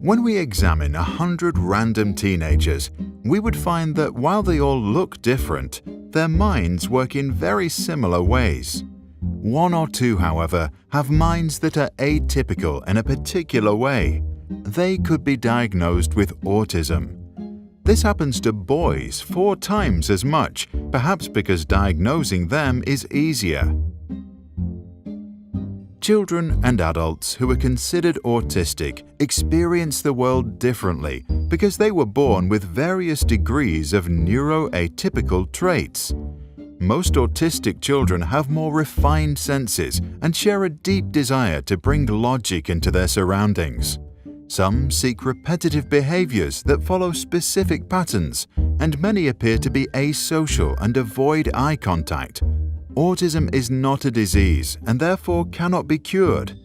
When we examine 100 random teenagers, we would find that while they all look different, their minds work in very similar ways. One or two, however, have minds that are atypical in a particular way. They could be diagnosed with autism. This happens to boys 4 times as much, perhaps because diagnosing them is easier. Children and adults who are considered autistic experience the world differently because they were born with various degrees of neuroatypical traits. Most autistic children have more refined senses and share a deep desire to bring logic into their surroundings. Some seek repetitive behaviors that follow specific patterns, and many appear to be asocial and avoid eye contact. Autism is not a disease and therefore cannot be cured.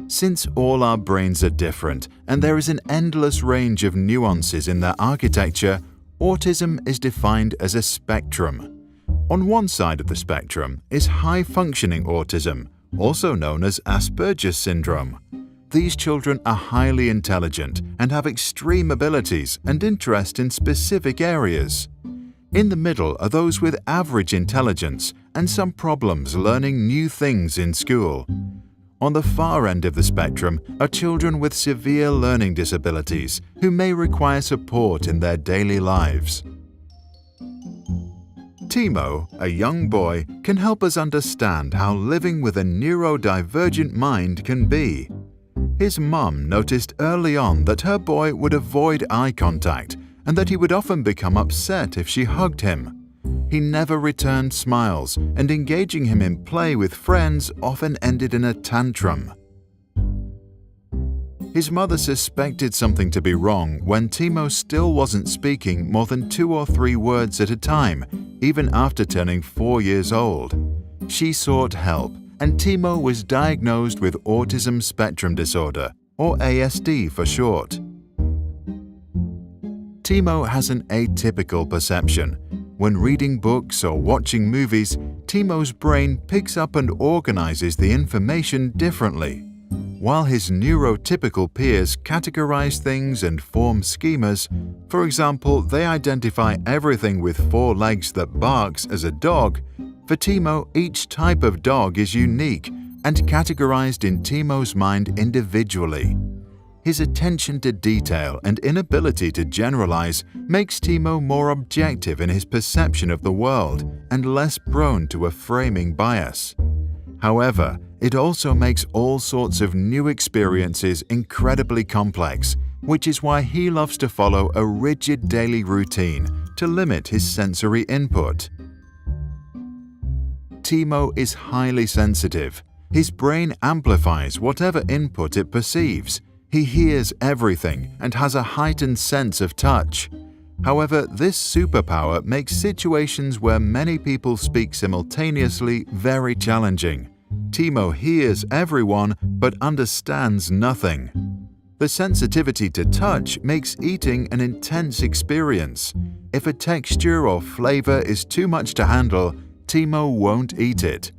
Since all our brains are different and there is an endless range of nuances in their architecture, autism is defined as a spectrum. On one side of the spectrum is high-functioning autism, also known as Asperger's syndrome. These children are highly intelligent and have extreme abilities and interest in specific areas. In the middle are those with average intelligence and some problems learning new things in school. On the far end of the spectrum are children with severe learning disabilities who may require support in their daily lives. Timo, a young boy, can help us understand how living with a neurodivergent mind can be. His mum noticed early on that her boy would avoid eye contact and that he would often become upset if she hugged him. He never returned smiles, and engaging him in play with friends often ended in a tantrum. His mother suspected something to be wrong when Timo still wasn't speaking more than 2 or 3 words at a time, even after turning 4 years old. She sought help, and Timo was diagnosed with autism spectrum disorder, or ASD for short. Timo has an atypical perception. When reading books or watching movies, Timo's brain picks up and organizes the information differently. While his neurotypical peers categorize things and form schemas, for example, they identify everything with 4 legs that barks as a dog, for Timo, each type of dog is unique and categorized in Timo's mind individually. His attention to detail and inability to generalize makes Timo more objective in his perception of the world and less prone to a framing bias. However, it also makes all sorts of new experiences incredibly complex, which is why he loves to follow a rigid daily routine to limit his sensory input. Timo is highly sensitive. His brain amplifies whatever input it perceives. He hears everything and has a heightened sense of touch. However, this superpower makes situations where many people speak simultaneously very challenging. Timo hears everyone but understands nothing. The sensitivity to touch makes eating an intense experience. If a texture or flavor is too much to handle, Timo won't eat it.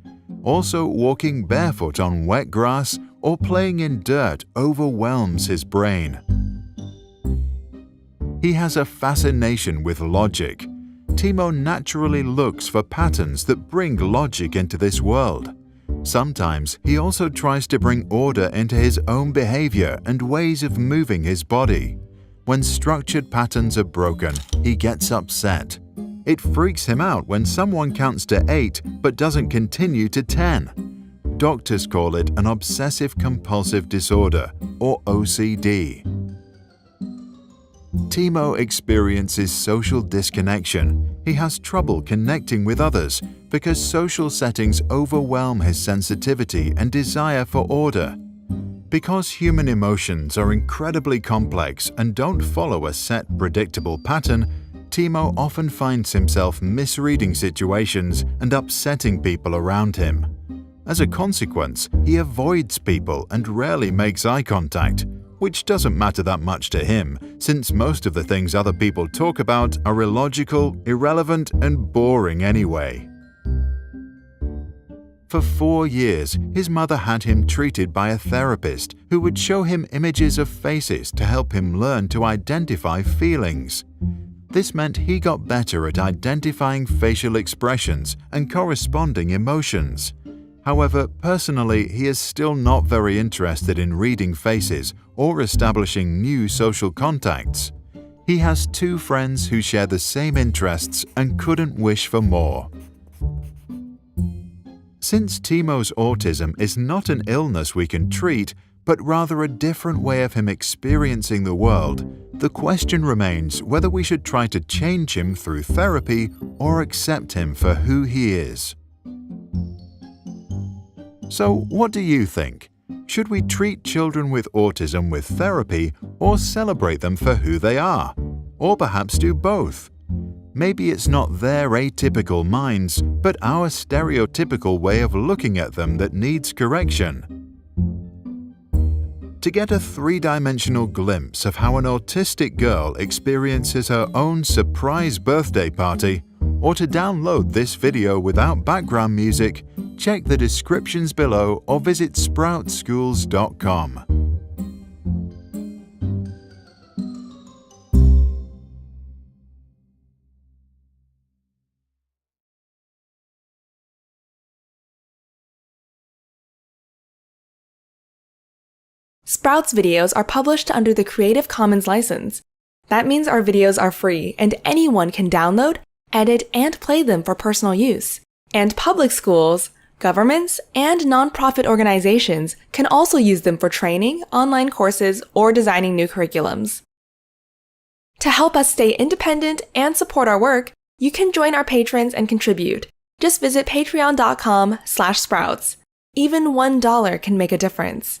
Also, walking barefoot on wet grass or playing in dirt overwhelms his brain. He has a fascination with logic. Timo naturally looks for patterns that bring logic into this world. Sometimes he also tries to bring order into his own behavior and ways of moving his body. When structured patterns are broken, he gets upset. It freaks him out when someone counts to 8 but doesn't continue to 10. Doctors call it an obsessive-compulsive disorder, or OCD. Timo experiences social disconnection. He has trouble connecting with others because social settings overwhelm his sensitivity and desire for order. Because human emotions are incredibly complex and don't follow a set predictable pattern, Timo often finds himself misreading situations and upsetting people around him. As a consequence, he avoids people and rarely makes eye contact, which doesn't matter that much to him, since most of the things other people talk about are illogical, irrelevant, and boring anyway. For 4 years, his mother had him treated by a therapist who would show him images of faces to help him learn to identify feelings. This meant he got better at identifying facial expressions and corresponding emotions. However, personally, he is still not very interested in reading faces or establishing new social contacts. He has 2 friends who share the same interests and couldn't wish for more. Since Timo's autism is not an illness we can treat, but rather a different way of him experiencing the world, the question remains whether we should try to change him through therapy or accept him for who he is. So, what do you think? Should we treat children with autism with therapy or celebrate them for who they are? Or perhaps do both? Maybe it's not their atypical minds, but our stereotypical way of looking at them that needs correction. To get a 3-dimensional glimpse of how an autistic girl experiences her own surprise birthday party, or to download this video without background music, check the descriptions below or visit sproutsschools.com. Sprouts videos are published under the Creative Commons license. That means our videos are free and anyone can download, edit, and play them for personal use. And public schools, governments, and nonprofit organizations can also use them for training, online courses, or designing new curriculums. To help us stay independent and support our work, you can join our patrons and contribute. Just visit patreon.com/sprouts. Even $1 can make a difference.